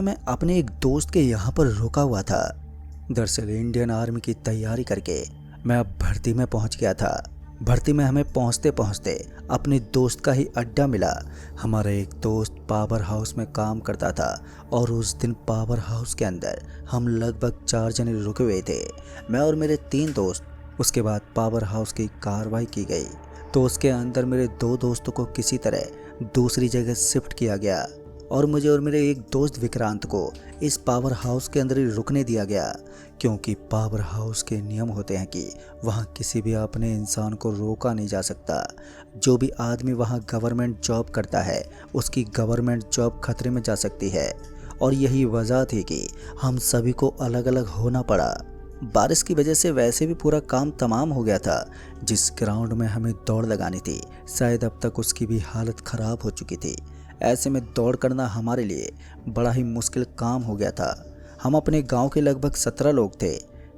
मैं अपने एक दोस्त के यहाँ पर रुका हुआ था। दरअसल इंडियन आर्मी की तैयारी करके मैं अब भर्ती में पहुँच गया था। भर्ती में हमें पहुँचते पहुँचते अपने दोस्त का ही अड्डा मिला। हमारा एक दोस्त पावर हाउस में काम करता था और उस दिन पावर हाउस के अंदर हम लगभग 4 जने रुके हुए थे, मैं और मेरे 3 दोस्त। उसके बाद पावर हाउस की कार्रवाई की गई तो उसके अंदर मेरे 2 दोस्तों को किसी तरह दूसरी जगह शिफ्ट किया गया और मुझे और मेरे एक दोस्त विक्रांत को इस पावर हाउस के अंदर ही रुकने दिया गया, क्योंकि पावर हाउस के नियम होते हैं कि वहाँ किसी भी अपने इंसान को रोका नहीं जा सकता। जो भी आदमी वहाँ गवर्नमेंट जॉब करता है उसकी गवर्नमेंट जॉब खतरे में जा सकती है, और यही वजह थी कि हम सभी को अलग अलग होना पड़ा। बारिश की वजह से वैसे भी पूरा काम तमाम हो गया था। जिस ग्राउंड में हमें दौड़ लगानी थी शायद अब तक उसकी भी हालत ख़राब हो चुकी थी। ऐसे में दौड़ करना हमारे लिए बड़ा ही मुश्किल काम हो गया था। हम अपने गांव के लगभग 17 लोग थे,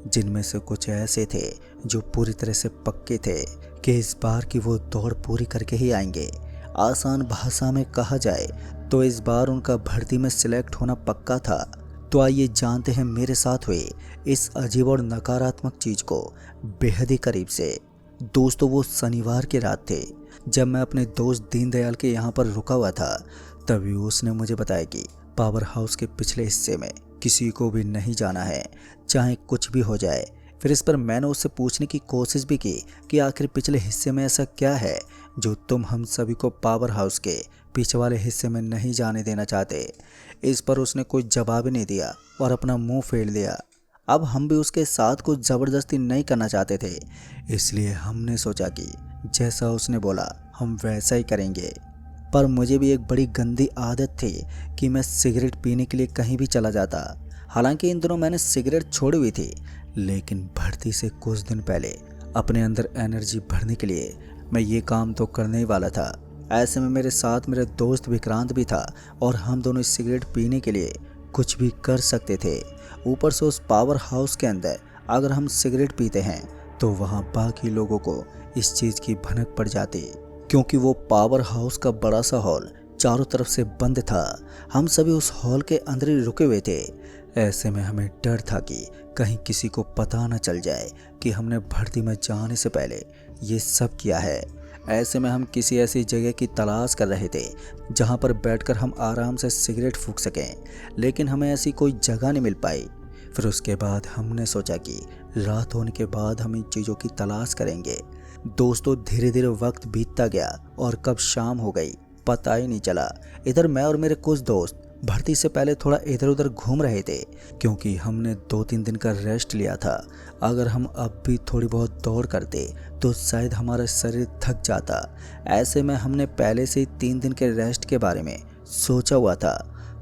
जिनमें से कुछ ऐसे थे जो पूरी तरह से पक्के थे कि इस बार की वो दौड़ पूरी करके ही आएंगे। आसान भाषा में कहा जाए तो इस बार उनका भर्ती में सिलेक्ट होना पक्का था। तो आइए जानते हैं मेरे साथ हुए इस अजीब और नकारात्मक चीज़ को बेहद ही करीब से। दोस्तों, वो शनिवार की रात थे जब मैं अपने दोस्त दीनदयाल के यहाँ पर रुका हुआ था। तभी उसने मुझे बताया कि पावर हाउस के पिछले हिस्से में किसी को भी नहीं जाना है, चाहे कुछ भी हो जाए। फिर इस पर मैंने उससे पूछने की कोशिश भी की कि आखिर पिछले हिस्से में ऐसा क्या है जो तुम हम सभी को पावर हाउस के पीछे वाले हिस्से में नहीं जाने देना चाहते। इस पर उसने कोई जवाब नहीं दिया और अपना मुंह फेर दिया। अब हम भी उसके साथ कुछ ज़बरदस्ती नहीं करना चाहते थे, इसलिए हमने सोचा कि जैसा उसने बोला हम वैसा ही करेंगे। पर मुझे भी एक बड़ी गंदी आदत थी कि मैं सिगरेट पीने के लिए कहीं भी चला जाता। हालांकि इन दिनों मैंने सिगरेट छोड़ी हुई थी, लेकिन भर्ती से कुछ दिन पहले अपने अंदर एनर्जी भरने के लिए मैं ये काम तो करने ही वाला था। ऐसे में मेरे साथ मेरे दोस्त विक्रांत भी था और हम दोनों सिगरेट पीने के लिए कुछ भी कर सकते थे। ऊपर से उस पावर हाउस के अंदर अगर हम सिगरेट पीते हैं तो वहाँ बाकी लोगों को इस चीज़ की भनक पड़ जाती, क्योंकि वो पावर हाउस का बड़ा सा हॉल चारों तरफ से बंद था। हम सभी उस हॉल के अंदर ही रुके हुए थे। ऐसे में हमें डर था कि कहीं किसी को पता न चल जाए कि हमने भर्ती में जाने से पहले ये सब किया है। ऐसे में हम किसी ऐसी जगह की तलाश कर रहे थे जहाँ पर बैठकर हम आराम से सिगरेट फूंक सकें, लेकिन हमें ऐसी कोई जगह नहीं मिल पाई। फिर उसके बाद हमने सोचा कि रात होने के बाद हम इन चीज़ों की तलाश करेंगे। दोस्तों, धीरे धीरे वक्त बीतता गया और कब शाम हो गई पता ही नहीं चला। इधर मैं और मेरे कुछ दोस्त भर्ती से पहले थोड़ा इधर उधर घूम रहे थे, क्योंकि हमने 2-3 दिन का रेस्ट लिया था। अगर हम अब भी थोड़ी बहुत दौड़ करते तो शायद हमारा शरीर थक जाता। ऐसे में हमने पहले से ही 3 दिन के रेस्ट के बारे में सोचा हुआ था।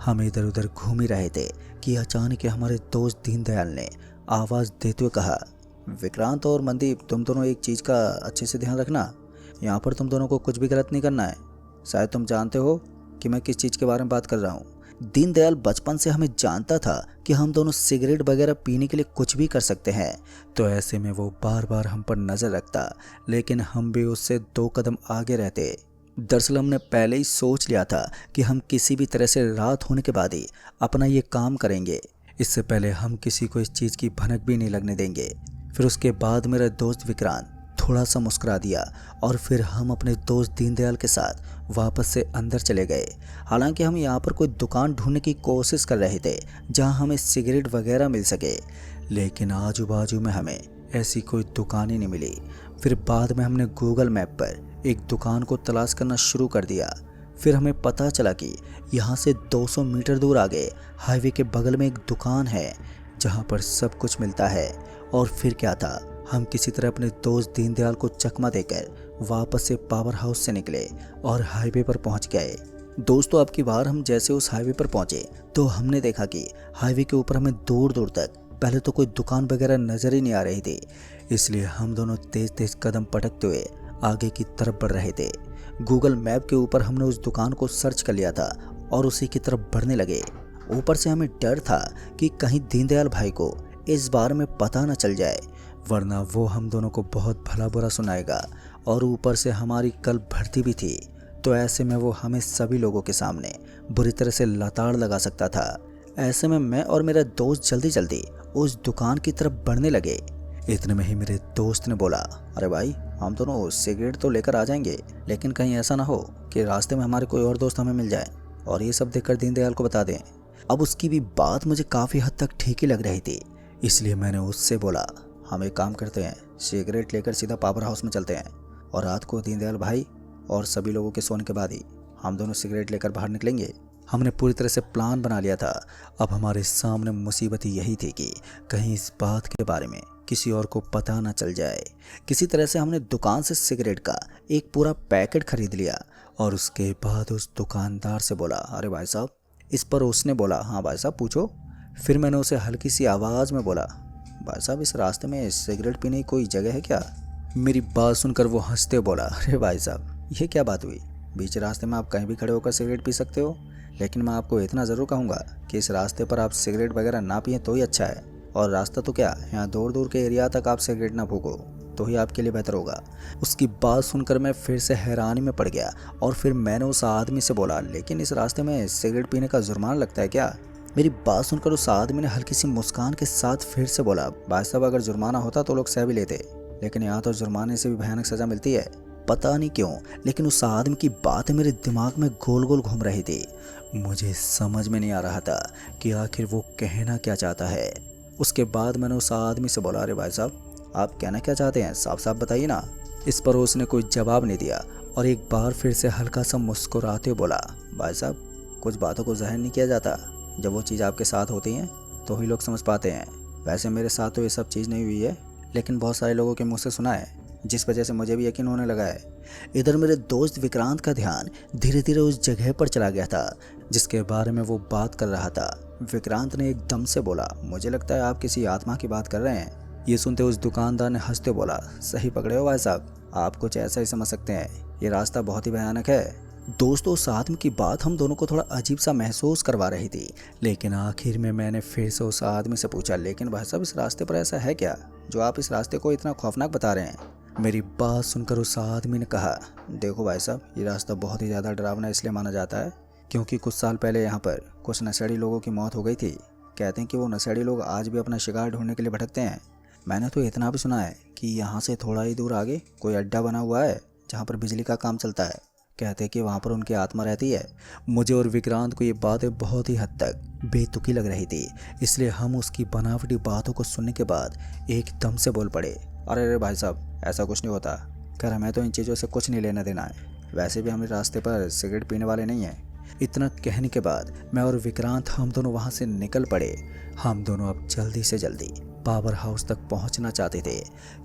हम इधर उधर घूम ही रहे थे कि अचानक हमारे दोस्त दीनदयाल ने आवाज़ देते हुए कहा, विक्रांत और मनदीप, तुम दोनों एक चीज़ का अच्छे से ध्यान रखना। यहाँ पर तुम दोनों को कुछ भी गलत नहीं करना है। शायद तुम जानते हो कि मैं किस चीज़ के बारे में बात कर रहा हूँ। दीनदयाल बचपन से हमें जानता था कि हम दोनों सिगरेट वगैरह पीने के लिए कुछ भी कर सकते हैं, तो ऐसे में वो बार बार हम पर नज़र रखता, लेकिन हम भी उससे 2 कदम आगे रहते। दरअसल हमने पहले ही सोच लिया था कि हम किसी भी तरह से रात होने के बाद ही अपना ये काम करेंगे। इससे पहले हम किसी को इस चीज़ की भनक भी नहीं लगने देंगे। फिर उसके बाद मेरा दोस्त विक्रांत थोड़ा सा मुस्कुरा दिया और फिर हम अपने दोस्त दीनदयाल के साथ वापस से अंदर चले गए। हालांकि हम यहाँ पर कोई दुकान ढूंढने की कोशिश कर रहे थे जहाँ हमें सिगरेट वगैरह मिल सके, लेकिन आजू बाजू में हमें ऐसी कोई दुकान ही नहीं मिली। फिर बाद में हमने गूगल मैप पर एक दुकान को तलाश करना शुरू कर दिया। फिर हमें पता चला कि यहाँ से 200 मीटर दूर आगे हाईवे के बगल में एक दुकान है जहाँ पर सब कुछ मिलता है। और फिर क्या था, हम किसी तरह अपने दोस्त दीनदयाल को चकमा देकर वापस से पावर हाउस से निकले और हाईवे पर पहुंच गए। दोस्तों, अब की बार हम जैसे उस हाईवे पर पहुंचे तो हमने देखा कि हाईवे के ऊपर हमें दूर दूर तक पहले तो कोई दुकान वगैरह नजर ही नहीं आ रही थी, इसलिए हम दोनों तेज तेज कदम पटकते हुए आगे की तरफ बढ़ रहे थे। गूगल मैप के ऊपर हमने उस दुकान को सर्च कर लिया था और उसी की तरफ बढ़ने लगे। ऊपर से हमें डर था कि कहीं दीनदयाल भाई को इस बारे में पता न चल जाए, वरना वो हम दोनों को बहुत भला बुरा सुनाएगा। और ऊपर से हमारी कल भर्ती भी थी, तो ऐसे में वो हमें सभी लोगों के सामने बुरी तरह से लताड़ लगा सकता था। ऐसे में मैं और मेरा दोस्त जल्दी जल्दी उस दुकान की तरफ बढ़ने लगे। इतने में ही मेरे दोस्त ने बोला, अरे भाई हम दोनों सिगरेट तो लेकर आ जाएंगे, लेकिन कहीं ऐसा ना हो कि रास्ते में हमारे कोई और दोस्त हमें मिल जाए और ये सब देखकर दीनदयाल को बता दें। अब उसकी भी बात मुझे काफ़ी हद तक ठीक ही लग रही थी, इसलिए मैंने उससे बोला, हम एक काम करते हैं, सिगरेट लेकर सीधा पावर हाउस में चलते हैं और रात को दीनदयाल भाई और सभी लोगों के सोने के बाद ही हम दोनों सिगरेट लेकर बाहर निकलेंगे। हमने पूरी तरह से प्लान बना लिया था। अब हमारे सामने मुसीबत यही थी कि कहीं इस बात के बारे में किसी और को पता ना चल जाए। किसी तरह से हमने दुकान से सिगरेट का एक पूरा पैकेट खरीद लिया और उसके बाद उस दुकानदार से बोला, अरे भाई साहब। इस पर उसने बोला, हाँ भाई साहब पूछो। फिर मैंने उसे हल्की सी आवाज़ में बोला, भाई साहब इस रास्ते में सिगरेट पीने की कोई जगह है क्या? मेरी बात सुनकर वो हंसते बोला, अरे भाई साहब ये क्या बात हुई, बीच रास्ते में आप कहीं भी खड़े होकर सिगरेट पी सकते हो, लेकिन मैं आपको इतना ज़रूर कहूँगा कि इस रास्ते पर आप सिगरेट वगैरह ना पिए तो ही अच्छा है। और रास्ता तो क्या, यहाँ दूर दूर के एरिया तक आप सिगरेट ना फूको तो ही आपके लिए बेहतर होगा। उसकी बात सुनकर मैं फिर से हैरानी में पड़ गया और फिर मैंने उस आदमी से बोला, लेकिन इस रास्ते में सिगरेट पीने का जुर्माना लगता है क्या? मेरी बात सुनकर उस आदमी ने हल्की सी मुस्कान के साथ फिर से बोला, भाई साहब अगर जुर्माना होता तो लोग सह भी लेते, लेकिन यहाँ तो जुर्माने से भी भयानक सज़ा मिलती है। पता नहीं क्यों लेकिन उस आदमी की बातें मेरे दिमाग में गोल गोल घूम रही थी। मुझे समझ में नहीं आ रहा था कि आखिर वो कहना क्या चाहता है। उसके बाद मैंने उस आदमी से बोला, अरे भाई साहब आप कहना क्या चाहते हैं, साफ साफ बताइए ना। इस पर उसने कोई जवाब नहीं दिया और एक बार फिर से हल्का सा मुस्कुराते बोला, भाई साहब कुछ बातों को ज़ाहिर नहीं किया जाता, जब वो चीज़ आपके साथ होती हैं तो ही लोग समझ पाते हैं। वैसे मेरे साथ तो ये सब चीज़ नहीं हुई है, लेकिन बहुत सारे लोगों के मुँह से सुना है, जिस वजह से मुझे भी यकीन होने लगा है। इधर मेरे दोस्त विक्रांत का ध्यान धीरे धीरे उस जगह पर चला गया था जिसके बारे में वो बात कर रहा था। विक्रांत ने एकदम से बोला, मुझे लगता है आप किसी आत्मा की बात कर रहे हैं। ये सुनते उस दुकानदार ने हंसते बोला, सही पकड़े हो भाई साहब, आप कुछ ऐसा ही समझ सकते हैं, ये रास्ता बहुत ही भयानक है। दोस्तों उस आदमी की बात हम दोनों को थोड़ा अजीब सा महसूस करवा रही थी, लेकिन आखिर में मैंने फिर से उस आदमी से पूछा, लेकिन भाई साहब इस रास्ते पर ऐसा है क्या जो आप इस रास्ते को इतना खौफनाक बता रहे हैं? मेरी बात सुनकर उस आदमी ने कहा, देखो भाई साहब ये रास्ता बहुत ही ज़्यादा डरावना इसलिए माना जाता है क्योंकि कुछ साल पहले यहाँ पर कुछ नशेड़ी लोगों की मौत हो गई थी। कहते हैं कि वो नशेड़ी लोग आज भी अपना शिकार ढूंढने के लिए भटकते हैं। मैंने तो इतना भी सुना है कि यहाँ से थोड़ा ही दूर आगे कोई अड्डा बना हुआ है जहाँ पर बिजली का काम चलता है। कहते हैं कि वहाँ पर उनकी आत्मा रहती है। मुझे और विक्रांत को ये बातें बहुत ही हद तक बेतुकी लग रही थी, इसलिए हम उसकी बनावटी बातों को सुनने के बाद एकदम से बोल पड़े, अरे अरे भाई साहब ऐसा कुछ नहीं होता, खैर हमें तो इन चीज़ों से कुछ नहीं लेना देना है, वैसे भी हम इस रास्ते पर सिगरेट पीने वाले नहीं हैं। इतना कहने के बाद मैं और विक्रांत हम दोनों वहाँ से निकल पड़े। हम दोनों अब जल्दी से जल्दी पावर हाउस तक पहुँचना चाहते थे,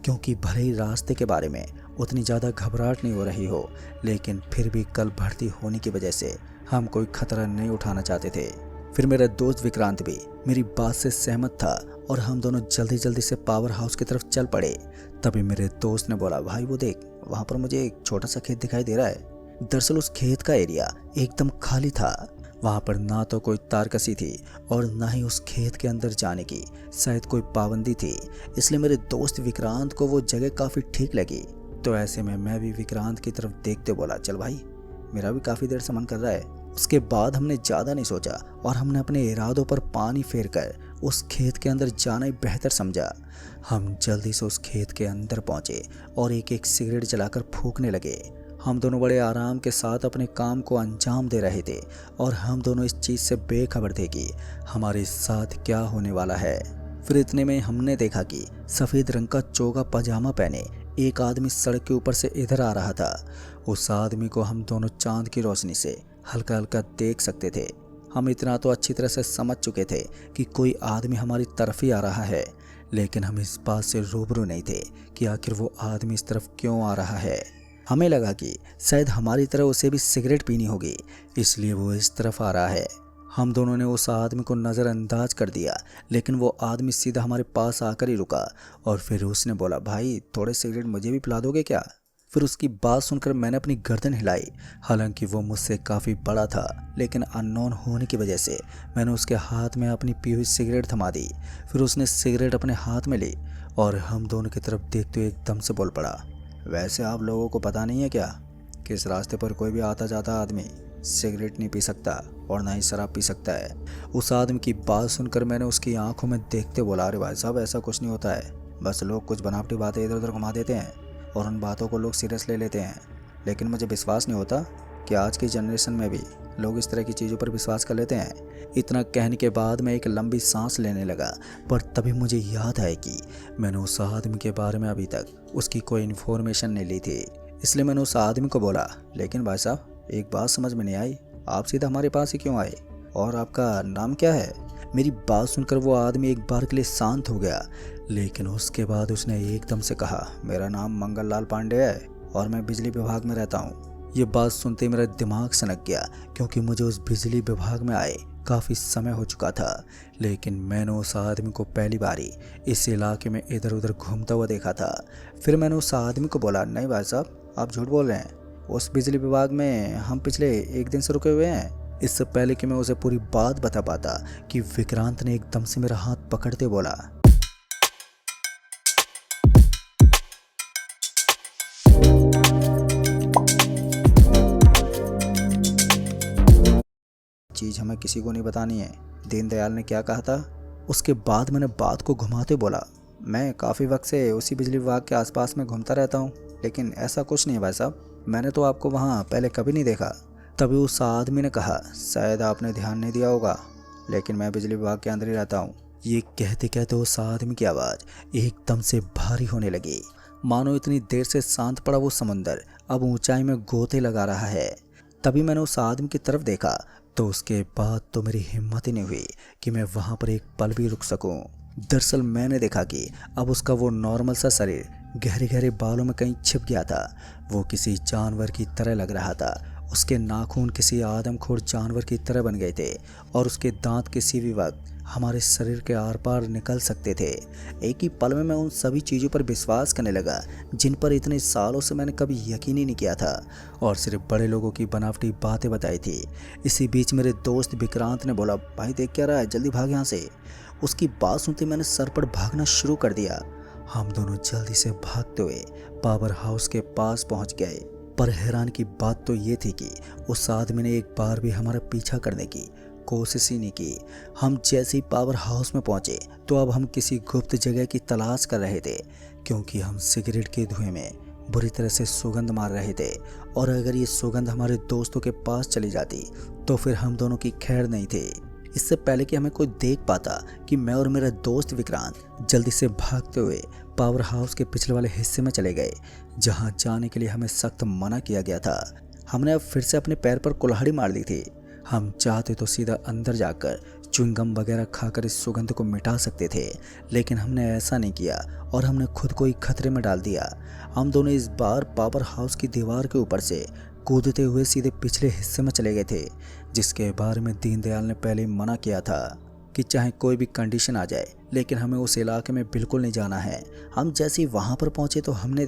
क्योंकि भले ही रास्ते के बारे में उतनी ज़्यादा घबराहट नहीं हो रही हो, लेकिन फिर भी कल भर्ती होने की वजह से हम कोई खतरा नहीं उठाना चाहते थे। फिर मेरा दोस्त विक्रांत भी मेरी बात से सहमत था और हम दोनों जल्दी जल्दी से पावर हाउस की तरफ चल पड़े। तभी मेरे दोस्त ने बोला, भाई वो देख वहाँ पर मुझे एक छोटा सा खेत दिखाई दे रहा है। दरअसल उस खेत का एरिया एकदम खाली था, वहाँ पर ना तो कोई तारकसी थी और ना ही उस खेत के अंदर जाने की शायद कोई पाबंदी थी, इसलिए मेरे दोस्त विक्रांत को वो जगह काफ़ी ठीक लगी। तो ऐसे में मैं भी विक्रांत की तरफ देखते बोला, चल भाई मेरा भी काफ़ी देर से मन कर रहा है। उसके बाद हमने ज़्यादा नहीं सोचा और हमने अपने इरादों पर पानी फेर कर उस खेत के अंदर जाना ही बेहतर समझा। हम जल्दी से उस खेत के अंदर पहुँचे और एक एक सिगरेट जलाकर फूंकने लगे। हम दोनों बड़े आराम के साथ अपने काम को अंजाम दे रहे थे और हम दोनों इस चीज़ से बेखबर थे कि हमारे साथ क्या होने वाला है। फिर इतने में हमने देखा कि सफ़ेद रंग का चोगा पजामा पहने एक आदमी सड़क के ऊपर से इधर आ रहा था। उस आदमी को हम दोनों चांद की रोशनी से हल्का हल्का देख सकते थे। हम इतना तो अच्छी तरह से समझ चुके थे कि कोई आदमी हमारी तरफ ही आ रहा है, लेकिन हम इस बात से रूबरू नहीं थे कि आखिर वो आदमी इस तरफ क्यों आ रहा है। हमें लगा कि शायद हमारी तरह उसे भी सिगरेट पीनी होगी, इसलिए वो इस तरफ आ रहा है। हम दोनों ने उस आदमी को नज़रअंदाज कर दिया, लेकिन वो आदमी सीधा हमारे पास आकर ही रुका और फिर उसने बोला, भाई थोड़े सिगरेट मुझे भी पिला दोगे क्या? फिर उसकी बात सुनकर मैंने अपनी गर्दन हिलाई। हालांकि वो मुझसे काफ़ी बड़ा था, लेकिन अननोन होने की वजह से मैंने उसके हाथ में अपनी पी हुई सिगरेट थमा दी। फिर उसने सिगरेट अपने हाथ में ली और हम दोनों की तरफ देखते हुए एकदम से बोल पड़ा, वैसे आप लोगों को पता नहीं है क्या कि इस रास्ते पर कोई भी आता जाता आदमी सिगरेट नहीं पी सकता और ना ही शराब पी सकता है। उस आदमी की बात सुनकर मैंने उसकी आंखों में देखते बोला, अरे भाई साहब ऐसा कुछ नहीं होता है, बस लोग कुछ बनावटी बातें इधर उधर घुमा देते हैं और उन बातों को लोग सीरियस ले लेते हैं। लेकिन मुझे विश्वास नहीं होता कि आज की जनरेशन में भी लोग इस तरह की चीज़ों पर विश्वास कर लेते हैं। इतना कहने के बाद मैं एक लंबी सांस लेने लगा, पर तभी मुझे याद आया कि मैंने उस आदमी के बारे में अभी तक उसकी कोई इन्फॉर्मेशन नहीं ली थी। इसलिए मैंने उस आदमी को बोला, लेकिन भाई साहब एक बात समझ में नहीं आई, आप सीधा हमारे पास ही क्यों आए और आपका नाम क्या है? मेरी बात सुनकर वो आदमी एक बार के लिए शांत हो गया, लेकिन उसके बाद उसने एकदम से कहा, मेरा नाम मंगल लाल पांडे है और मैं बिजली विभाग में रहता हूँ। ये बात सुनते मेरा दिमाग सनक गया, क्योंकि मुझे उस बिजली विभाग में आए काफ़ी समय हो चुका था, लेकिन मैंने उस आदमी को पहली बारी इस इलाके में इधर उधर घूमता हुआ देखा था। फिर मैंने उस आदमी को बोला, नहीं भाई साहब आप झूठ बोल रहे हैं, उस बिजली विभाग में हम पिछले एक दिन से रुके हुए हैं। इससे पहले कि मैं उसे पूरी बात बता पाता कि विक्रांत ने एकदम से मेरा हाथ पकड़ते बोला, चीज़ हमें किसी को नहीं बतानी है। दीनदयाल ने क्या कहा था? उसके बाद मैंने बात को घुमाते बोला, मैं काफ़ी वक्त से उसी बिजली विभाग के आसपास में घूमता रहता हूँ, लेकिन ऐसा कुछ नहीं है भाई साहब, मैंने तो आपको वहाँ पहले कभी नहीं देखा। तभी उस आदमी ने कहा, शायद आपने ध्यान नहीं दिया होगा, लेकिन मैं बिजली विभाग के अंदर ही रहता हूँ। ये कहते कहते उस आदमी की आवाज़ एकदम से भारी होने लगी, मानो इतनी देर से शांत पड़ा वो समंदर अब ऊंचाई में गोते लगा रहा है। तभी मैंने उस आदमी की तरफ देखा तो उसके बाद तो मेरी हिम्मत ही नहीं हुई कि मैं वहाँ पर एक पल भी रुक सकूं। दरअसल मैंने देखा कि अब उसका वो नॉर्मल सा शरीर गहरे गहरे बालों में कहीं छिप गया था। वो किसी जानवर की तरह लग रहा था। उसके नाखून किसी आदमखोर जानवर की तरह बन गए थे और उसके दांत किसी भी वक्त हमारे शरीर के आर पार निकल सकते थे। एक ही पल में मैं उन सभी चीज़ों पर विश्वास करने लगा जिन पर इतने सालों से मैंने कभी यकीन ही नहीं किया था और सिर्फ बड़े लोगों की बनावटी बातें बताई थी। इसी बीच मेरे दोस्त विक्रांत ने बोला, भाई देख क्या रहा है, जल्दी भाग यहाँ से। उसकी बात सुनते मैंने सर पर भागना शुरू कर दिया। हम दोनों जल्दी से भागते हुए पावर हाउस के पास पहुँच गए, पर हैरान की बात तो ये थी कि उस आदमी ने एक बार भी हमारा पीछा करने की कोशिश ही नहीं की। हम जैसे ही पावर हाउस में पहुंचे तो अब हम किसी गुप्त जगह की तलाश कर रहे थे, क्योंकि हम सिगरेट के धुएं में बुरी तरह से सुगंध मार रहे थे और अगर ये सुगंध हमारे दोस्तों के पास चली जाती तो फिर हम दोनों की खैर नहीं थी। इससे पहले कि हमें कोई देख पाता कि मैं और मेरा दोस्त विक्रांत जल्दी से भागते हुए पावर हाउस के पिछले वाले हिस्से में चले गए, जहां जाने के लिए हमें सख्त मना किया गया था। हमने अब फिर से अपने पैर पर कुल्हाड़ी मार ली थी। हम चाहते तो सीधा अंदर जाकर च्युइंगम वगैरह खाकर इस सुगंध को मिटा सकते थे, लेकिन हमने ऐसा नहीं किया और हमने खुद को ही खतरे में डाल दिया। हम दोनों इस बार पावर हाउस की दीवार के ऊपर से कूदते हुए सीधे पिछले हिस्से में चले गए थे, जिसके बारे में दीनदयाल ने पहले ही मना किया था कि चाहे कोई भी कंडीशन आ जाए लेकिन हमें उस इलाके में बिल्कुल नहीं जाना है। हम जैसे ही वहाँ पर पहुँचे तो हमने